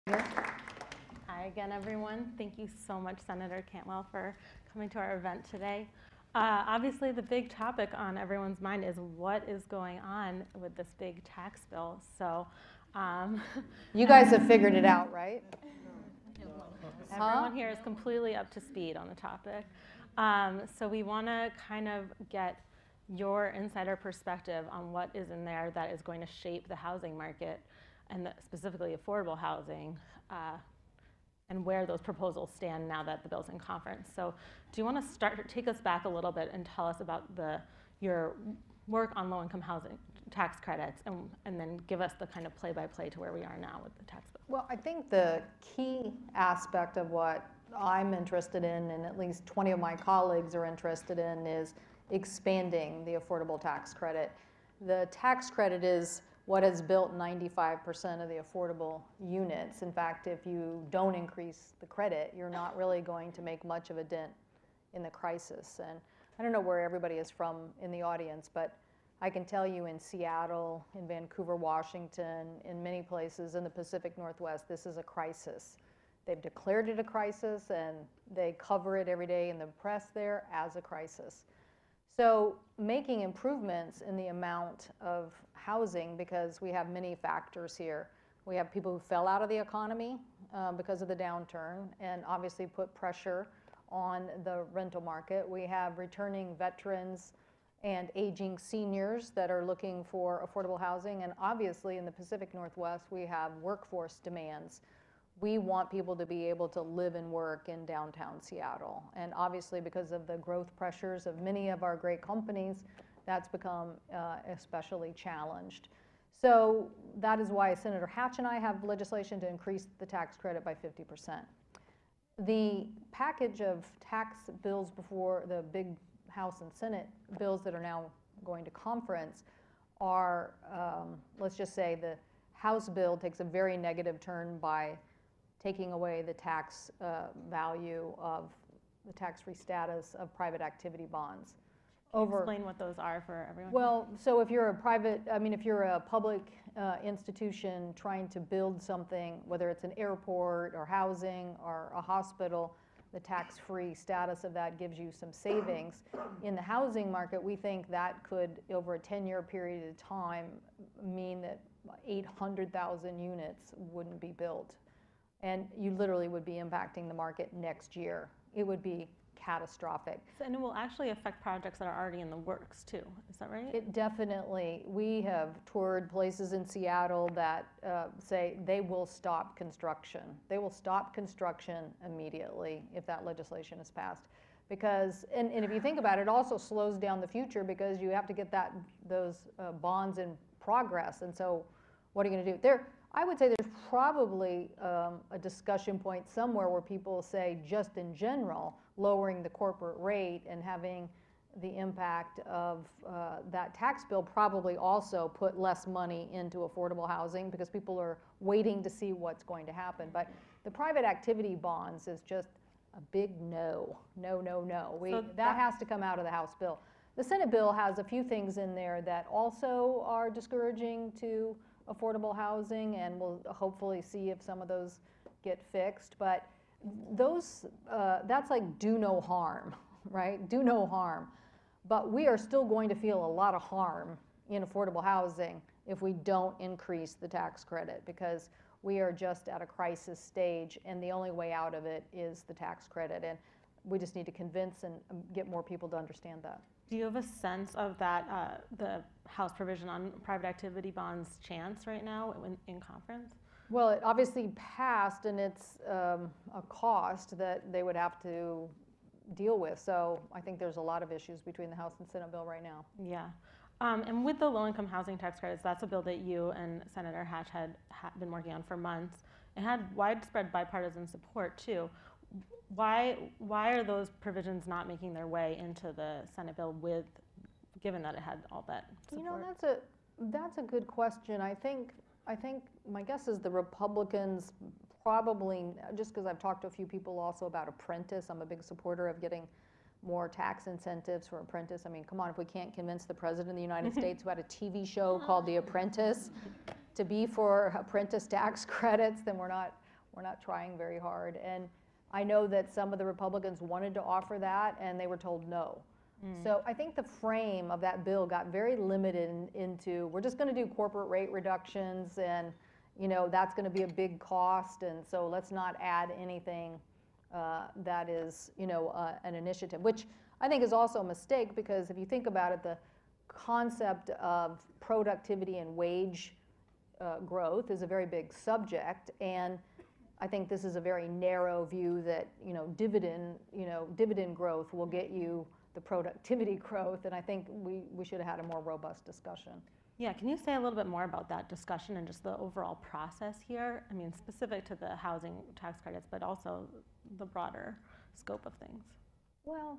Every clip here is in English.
Hi again, everyone. Thank you so much, Senator Cantwell, for coming to our event today. Obviously, the big topic on everyone's mind is what is going on with this big tax bill. So, you guys have figured it out, right? Everyone here is completely up to speed on the topic. So we want to kind of get your insider perspective on what is in there that is going to shape the housing market, and specifically affordable housing, and where those proposals stand now that the bill's in conference. So do you want to take us back a little bit and tell us about your work on low-income housing tax credits, and then give us the kind of play-by-play to where we are now with the tax bill? Well, I think the key aspect of what I'm interested in, and at least 20 of my colleagues are interested in, is expanding the affordable tax credit. The tax credit is what has built 95% of the affordable units. In fact, if you don't increase the credit, you're not really going to make much of a dent in the crisis. And I don't know where everybody is from in the audience, but I can tell you in Seattle, in Vancouver, Washington, in many places in the Pacific Northwest, this is a crisis. They've declared it a crisis, and they cover it every day in the press there as a crisis. So making improvements in the amount of housing, because we have many factors here. We have people who fell out of the economy because of the downturn, and obviously put pressure on the rental market. We have returning veterans and aging seniors that are looking for affordable housing. And obviously in the Pacific Northwest, we have workforce demands. We want people to be able to live and work in downtown Seattle. And obviously because of the growth pressures of many of our great companies, that's become especially challenged. So that is why Senator Hatch and I have legislation to increase the tax credit by 50%. The package of tax bills before the big House and Senate bills that are now going to conference are, let's just say the House bill takes a very negative turn by taking away the tax value of the tax-free status of private activity bonds. Explain what those are for everyone. Well, so if you're a private, if you're a public institution trying to build something, whether it's an airport or housing or a hospital, the tax-free status of that gives you some savings. In the housing market, we think that could, over a 10-year period of time, mean that 800,000 units wouldn't be built. And you literally would be impacting the market next year. It would be catastrophic. And it will actually affect projects that are already in the works too, is that right? It definitely. We have toured places in Seattle that say they will stop construction. They will stop construction immediately if that legislation is passed. Because, and if you think about it, it also slows down the future because you have to get those bonds in progress. And so what are you going to do? I would say there's probably a discussion point somewhere where people say, just in general, lowering the corporate rate and having the impact of that tax bill probably also put less money into affordable housing because people are waiting to see what's going to happen. But the private activity bonds is just a big no. No, no, no. That has to come out of the House bill. The Senate bill has a few things in there that also are discouraging to affordable housing, and we'll hopefully see if some of those get fixed. But those, that's like do no harm, right? Do no harm. But we are still going to feel a lot of harm in affordable housing if we don't increase the tax credit, because we are just at a crisis stage, and the only way out of it is the tax credit. And we just need to convince and get more people to understand that. Do you have a sense of that, the House provision on private activity bonds chance right now in conference? Well, it obviously passed, and it's a cost that they would have to deal with. So I think there's a lot of issues between the House and Senate bill right now. Yeah. And with the low-income housing tax credits, that's a bill that you and Senator Hatch had been working on for months. It had widespread bipartisan support, too. Why are those provisions not making their way into the Senate bill given that it had all that support? You know, that's a good question. I think my guess is the Republicans probably, just because I've talked to a few people also about apprentice, I'm a big supporter of getting more tax incentives for apprentice. I mean, come on, if we can't convince the President of the United States, who had a TV show called The Apprentice, to be for apprentice tax credits, then we're We're not trying very hard. And I know that some of the Republicans wanted to offer that, and they were told no. So I think the frame of that bill got very limited into, we're just going to do corporate rate reductions, and that's going to be a big cost, and so let's not add anything that is an initiative, which I think is also a mistake, because if you think about it, the concept of productivity and wage growth is a very big subject, and I think this is a very narrow view that dividend growth will get you the productivity growth, and I think we should have had a more robust discussion. Yeah, can you say a little bit more about that discussion and just the overall process here? I mean, specific to the housing tax credits, but also the broader scope of things. Well,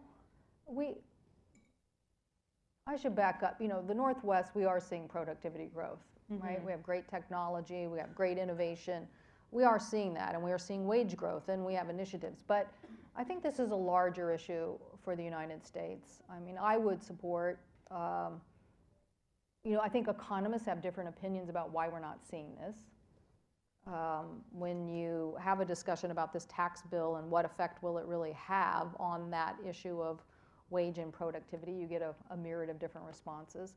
I should back up. The Northwest, we are seeing productivity growth, right? We have great technology, we have great innovation. We are seeing that, and we are seeing wage growth, and we have initiatives. But I think this is a larger issue for the United States. I mean, I would support, I think economists have different opinions about why we're not seeing this. When you have a discussion about this tax bill and what effect will it really have on that issue of wage and productivity, you get a myriad of different responses.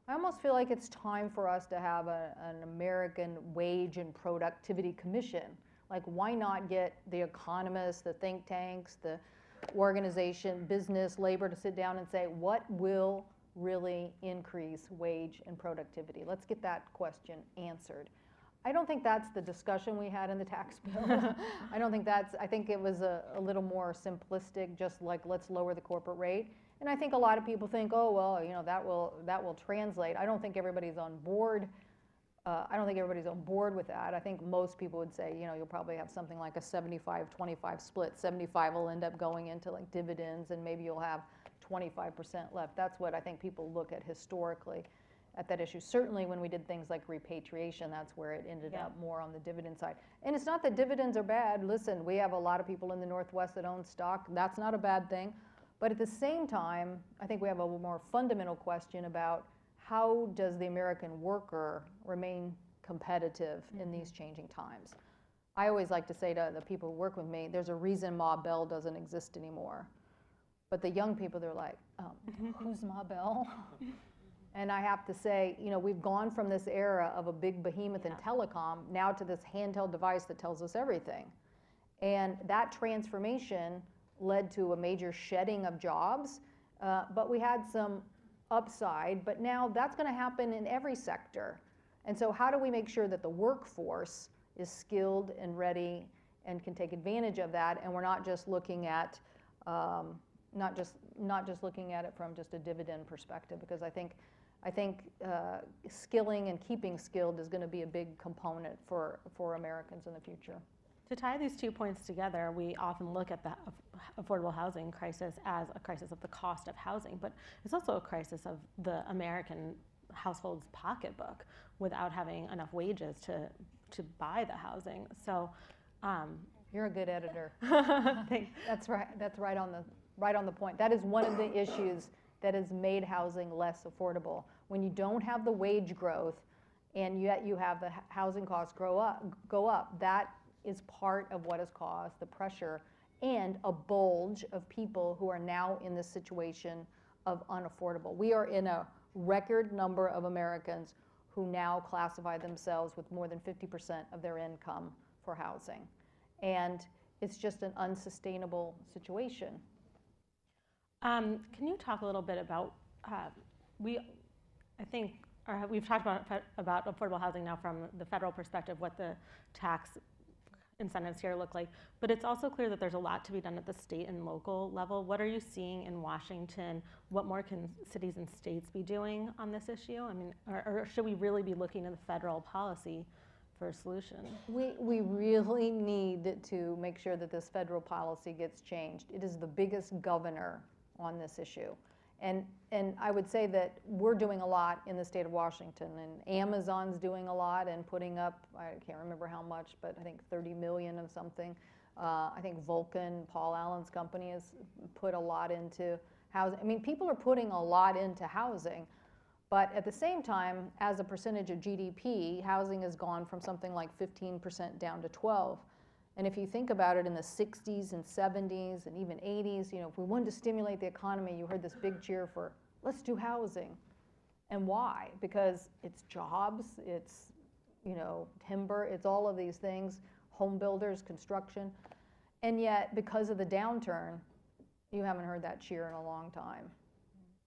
I almost feel like it's time for us to have an American Wage and Productivity Commission. Like, why not get the economists, the think tanks, the organization, business, labor to sit down and say, what will really increase wage and productivity? Let's get that question answered. I don't think that's the discussion we had in the tax bill. I think it was a little more simplistic, just like, let's lower the corporate rate. And I think a lot of people think, oh, well, that will translate. I don't think everybody's on board. I don't think everybody's on board with that. I think most people would say, you'll probably have something like a 75-25 split. 75 will end up going into like dividends, and maybe you'll have 25% left. That's what I think people look at historically at that issue. Certainly when we did things like repatriation, that's where it ended up more on the dividend side. And it's not that dividends are bad. Listen, we have a lot of people in the Northwest that own stock. That's not a bad thing. But at the same time, I think we have a more fundamental question about how does the American worker remain competitive in these changing times. I always like to say to the people who work with me, there's a reason Ma Bell doesn't exist anymore. But the young people, they're like, who's Ma Bell? And I have to say, we've gone from this era of a big behemoth in telecom now to this handheld device that tells us everything. And that transformation led to a major shedding of jobs, but we had some upside, but now that's going to happen in every sector. And so how do we make sure that the workforce is skilled and ready and can take advantage of that, and we're not just looking at not just looking at it from just a dividend perspective, because I think skilling and keeping skilled is going to be a big component for Americans in the future. To tie these 2 points together, we often look at the affordable housing crisis as a crisis of the cost of housing, but it's also a crisis of the American household's pocketbook without having enough wages to buy the housing. So, you're a good editor. Thanks. That's right. That's right on the point. That is one of the issues that has made housing less affordable. When you don't have the wage growth, and yet you have the housing costs go up, that is part of what has caused the pressure and a bulge of people who are now in this situation of unaffordable. We are in a record number of Americans who now classify themselves with more than 50% of their income for housing. And it's just an unsustainable situation. Can you talk a little bit about, we've talked about affordable housing now from the federal perspective, what the tax incentives here look like, but it's also clear that there's a lot to be done at the state and local level. What are you seeing in Washington? What more can cities and states be doing on this issue? I mean, or should we really be looking at the federal policy for a solution? We really need to make sure that this federal policy gets changed. It is the biggest governor on this issue. And I would say that we're doing a lot in the state of Washington, and Amazon's doing a lot and putting up, I can't remember how much, but I think 30 million of something. I think Vulcan, Paul Allen's company, has put a lot into housing. I mean, people are putting a lot into housing, but at the same time, as a percentage of GDP, housing has gone from something like 15% down to 12%. And if you think about it, in the 60s and 70s and even 80s, you know, if we wanted to stimulate the economy, you heard this big cheer for, let's do housing. And why? Because it's jobs, it's, you know, timber, it's all of these things, home builders, construction. And yet, because of the downturn, you haven't heard that cheer in a long time.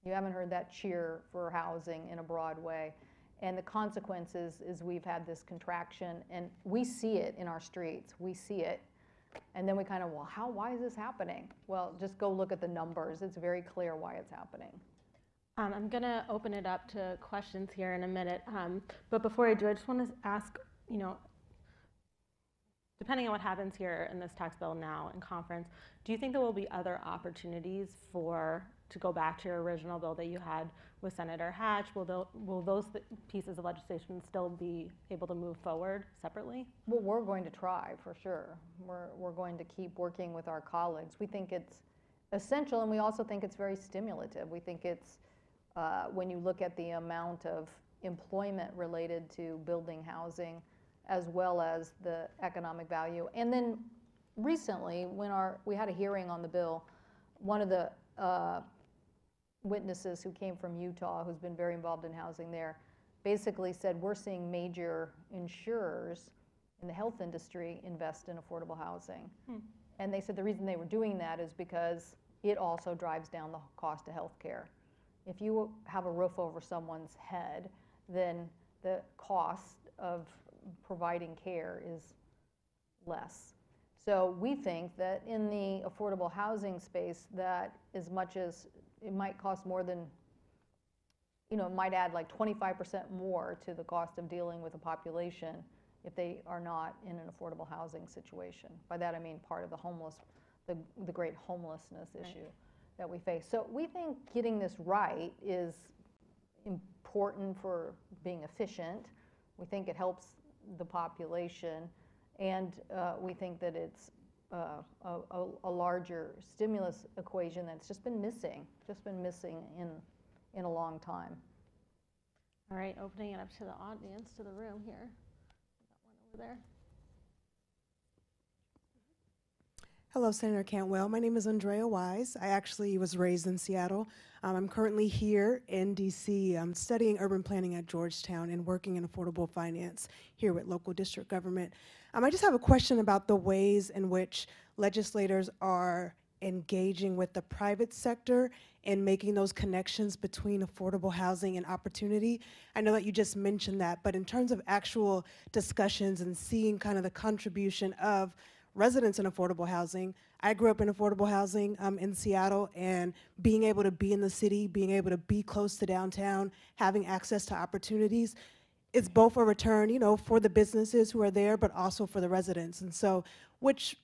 You haven't heard that cheer for housing in a broad way. And the consequences is we've had this contraction, and we see it in our streets. We see it. And then we kind of, well, why is this happening? Well, just go look at the numbers. It's very clear why it's happening. I'm going to open it up to questions here in a minute. But before I do, I just want to ask, you know, depending on what happens here in this tax bill now in conference, do you think there will be other opportunities to go back to your original bill that you had with Senator Hatch? Will those pieces of legislation still be able to move forward separately? Well, we're going to try, for sure. We're going to keep working with our colleagues. We think it's essential, and we also think it's very stimulative. We think it's, when you look at the amount of employment related to building housing, as well as the economic value. And then recently, when we had a hearing on the bill, one of the witnesses who came from Utah, who's been very involved in housing there, basically said, we're seeing major insurers in the health industry invest in affordable housing. And they said the reason they were doing that is because it also drives down the cost of health care. If you have a roof over someone's head, then the cost of providing care is less. So we think that in the affordable housing space, that as much as it might cost more than, you know, it might add like 25% more to the cost of dealing with a population if they are not in an affordable housing situation. By that I mean part of the great homelessness issue that we face. So we think getting this right is important for being efficient. We think it helps the population, and we think that it's a larger stimulus equation that's just been missing in a long time. All right, opening it up to the audience, to the room here. Got one over there. Hello, Senator Cantwell. My name is Andrea Wise. I actually was raised in Seattle. I'm currently here in DC. I'm studying urban planning at Georgetown and working in affordable finance here with local district government. I just have a question about the ways in which legislators are engaging with the private sector and making those connections between affordable housing and opportunity. I know that you just mentioned that, but in terms of actual discussions and seeing kind of the contribution of residents in affordable housing. I grew up in affordable housing in Seattle, and being able to be in the city, being able to be close to downtown, having access to opportunities, it's both a return, you know, for the businesses who are there, but also for the residents. And so,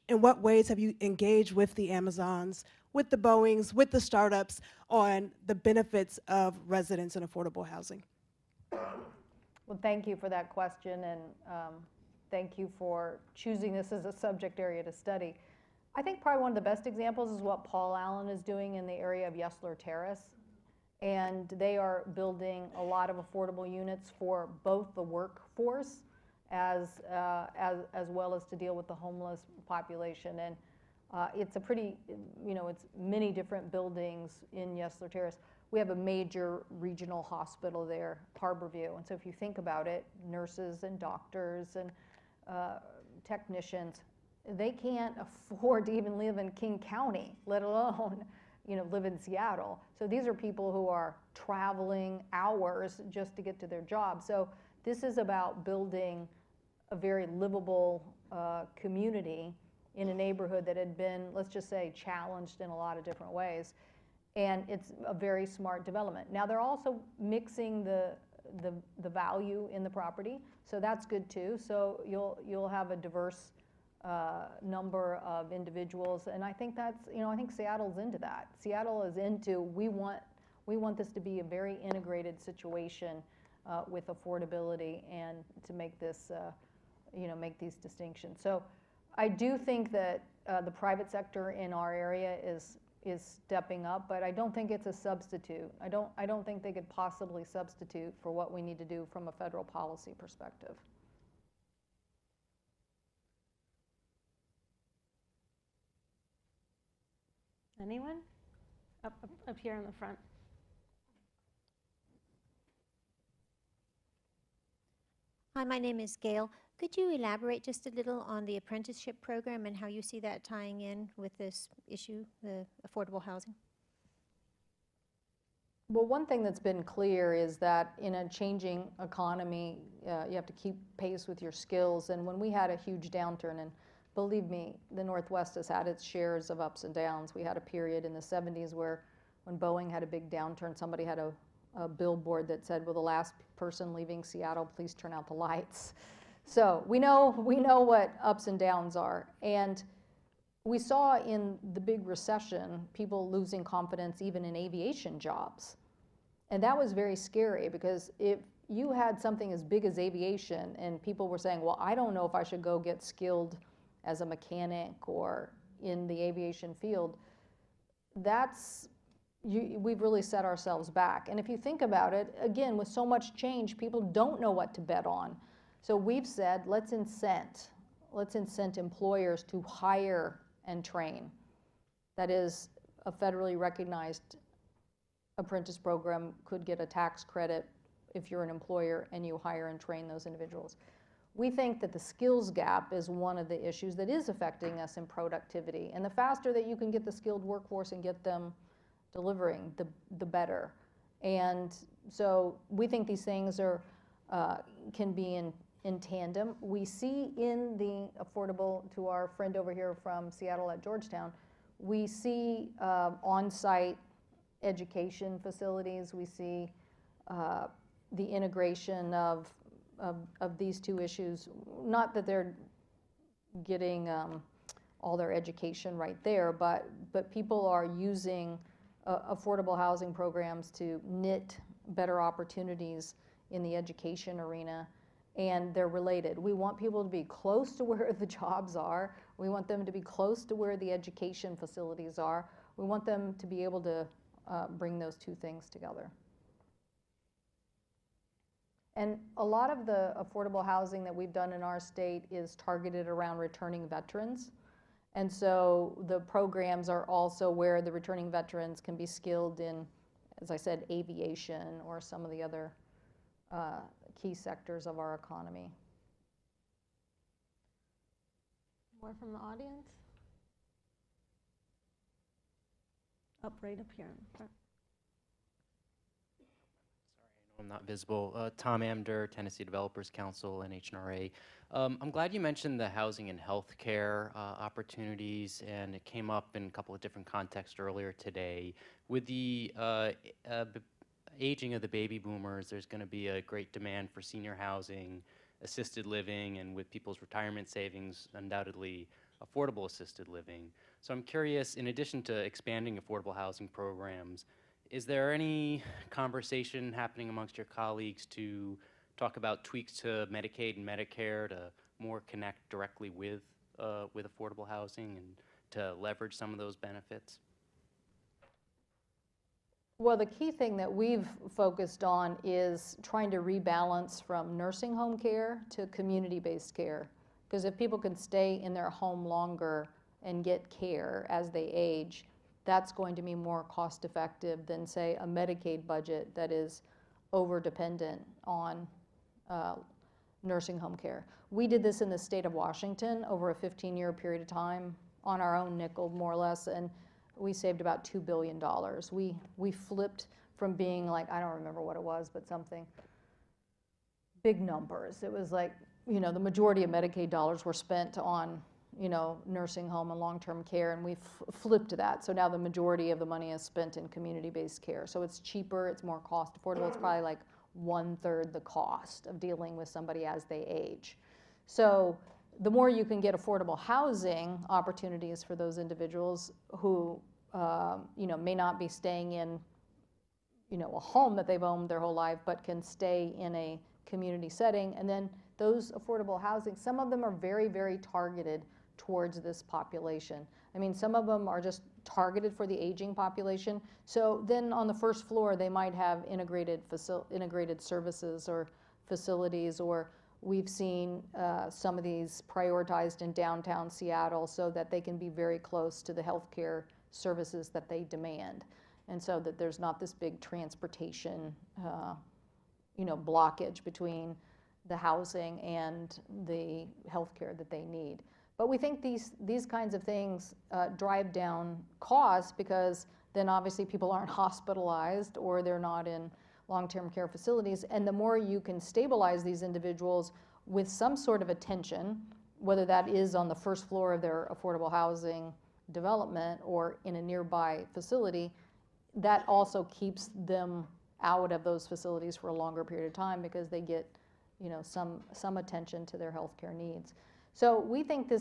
in what ways have you engaged with the Amazons, with the Boeings, with the startups on the benefits of residents in affordable housing? Well, thank you for that question, and thank you for choosing this as a subject area to study. I think probably one of the best examples is what Paul Allen is doing in the area of Yesler Terrace. And they are building a lot of affordable units for both the workforce as well as to deal with the homeless population. And it's a pretty, you know, it's many different buildings in Yesler Terrace. We have a major regional hospital there, Harborview. And so if you think about it, nurses and doctors and technicians, they can't afford to even live in King County, let alone, you know, live in Seattle. So these are people who are traveling hours just to get to their job. So this is about building a very livable community in a neighborhood that had been, let's just say, challenged in a lot of different ways. And it's a very smart development. Now they're also mixing the value in the property, so that's good too. So you'll have a diverse number of individuals, and I think that's, you know, I think Seattle's into that. Seattle is into, we want this to be a very integrated situation with affordability and to make this, you know, make these distinctions. So I do think that the private sector in our area is stepping up, but I don't think it's a substitute. I don't think they could possibly substitute for what we need to do from a federal policy perspective. Anyone? Up here in the front. Hi, my name is Gail. Could you elaborate just a little on the apprenticeship program and how you see that tying in with this issue, the affordable housing? Well, one thing that's been clear is that in a changing economy, you have to keep pace with your skills. And when we had a huge downturn, and believe me, the Northwest has had its shares of ups and downs. We had a period in the 70s where when Boeing had a big downturn, somebody had a billboard that said, "Will the last person leaving Seattle please turn out the lights?" So we know what ups and downs are. And we saw in the big recession people losing confidence even in aviation jobs. And that was very scary, because if you had something as big as aviation and people were saying, well, I don't know if I should go get skilled as a mechanic or in the aviation field, we've really set ourselves back. And if you think about it, again, with so much change, people don't know what to bet on. So we've said, let's incent employers to hire and train. That is, a federally recognized apprentice program could get a tax credit if you're an employer and you hire and train those individuals. We think that the skills gap is one of the issues that is affecting us in productivity. And the faster that you can get the skilled workforce and get them delivering, the better. And so we think these things can be in tandem. We see in the affordable, to our friend over here from Seattle at Georgetown, we see on-site education facilities. We see the integration of these two issues. Not that they're getting all their education right there, but people are using affordable housing programs to knit better opportunities in the education arena. And they're related. We want people to be close to where the jobs are. We want them to be close to where the education facilities are. We want them to be able to bring those two things together. And a lot of the affordable housing that we've done in our state is targeted around returning veterans. And so the programs are also where the returning veterans can be skilled in, as I said, aviation or some of the other key sectors of our economy. More from the audience? Right up here in the front. Sorry, I know I'm not visible. Tom Amder, Tennessee Developers Council, NHNRA. I'm glad you mentioned the housing and healthcare opportunities, and it came up in a couple of different contexts earlier today. With the aging of the baby boomers, there's going to be a great demand for senior housing, assisted living, and with people's retirement savings, undoubtedly affordable assisted living. So I'm curious, in addition to expanding affordable housing programs, is there any conversation happening amongst your colleagues to talk about tweaks to Medicaid and Medicare to more connect directly with affordable housing and to leverage some of those benefits? Well, the key thing that we've focused on is trying to rebalance from nursing home care to community-based care. Because if people can stay in their home longer and get care as they age, that's going to be more cost-effective than, say, a Medicaid budget that is over-dependent on nursing home care. We did this in the state of Washington over a 15-year period of time on our own nickel, more or less, and we saved about $2 billion. We flipped from being like, I don't remember what it was, but something, big numbers. It was like, the majority of Medicaid dollars were spent on, nursing home and long-term care, and we flipped that. So now the majority of the money is spent in community-based care. So it's cheaper, it's more cost affordable. It's probably like 1/3 the cost of dealing with somebody as they age. So the more you can get affordable housing opportunities for those individuals who, may not be staying in, a home that they've owned their whole life, but can stay in a community setting. And then those affordable housing, some of them are very, very targeted towards this population. I mean, some of them are just targeted for the aging population. So then on the first floor, they might have integrated services or facilities, or we've seen some of these prioritized in downtown Seattle so that they can be very close to the healthcare services that they demand. And so that there's not this big transportation, blockage between the housing and the healthcare that they need. But we think these kinds of things drive down costs, because then obviously people aren't hospitalized or they're not in long-term care facilities. And the more you can stabilize these individuals with some sort of attention, whether that is on the first floor of their affordable housing development or in a nearby facility, that also keeps them out of those facilities for a longer period of time, because they get some attention to their healthcare needs. So we think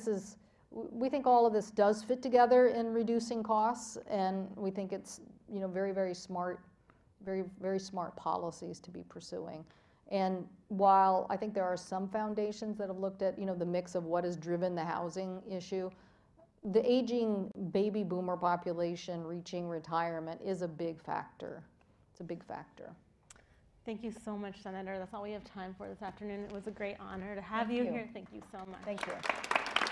all of this does fit together in reducing costs, and we think it's very, very smart, very, very smart policies to be pursuing. And while I think there are some foundations that have looked at the mix of what has driven the housing issue, the aging baby boomer population reaching retirement is a big factor. It's a big factor. Thank you so much, Senator. That's all we have time for this afternoon. It was a great honor to have you here. Thank you so much. Thank you.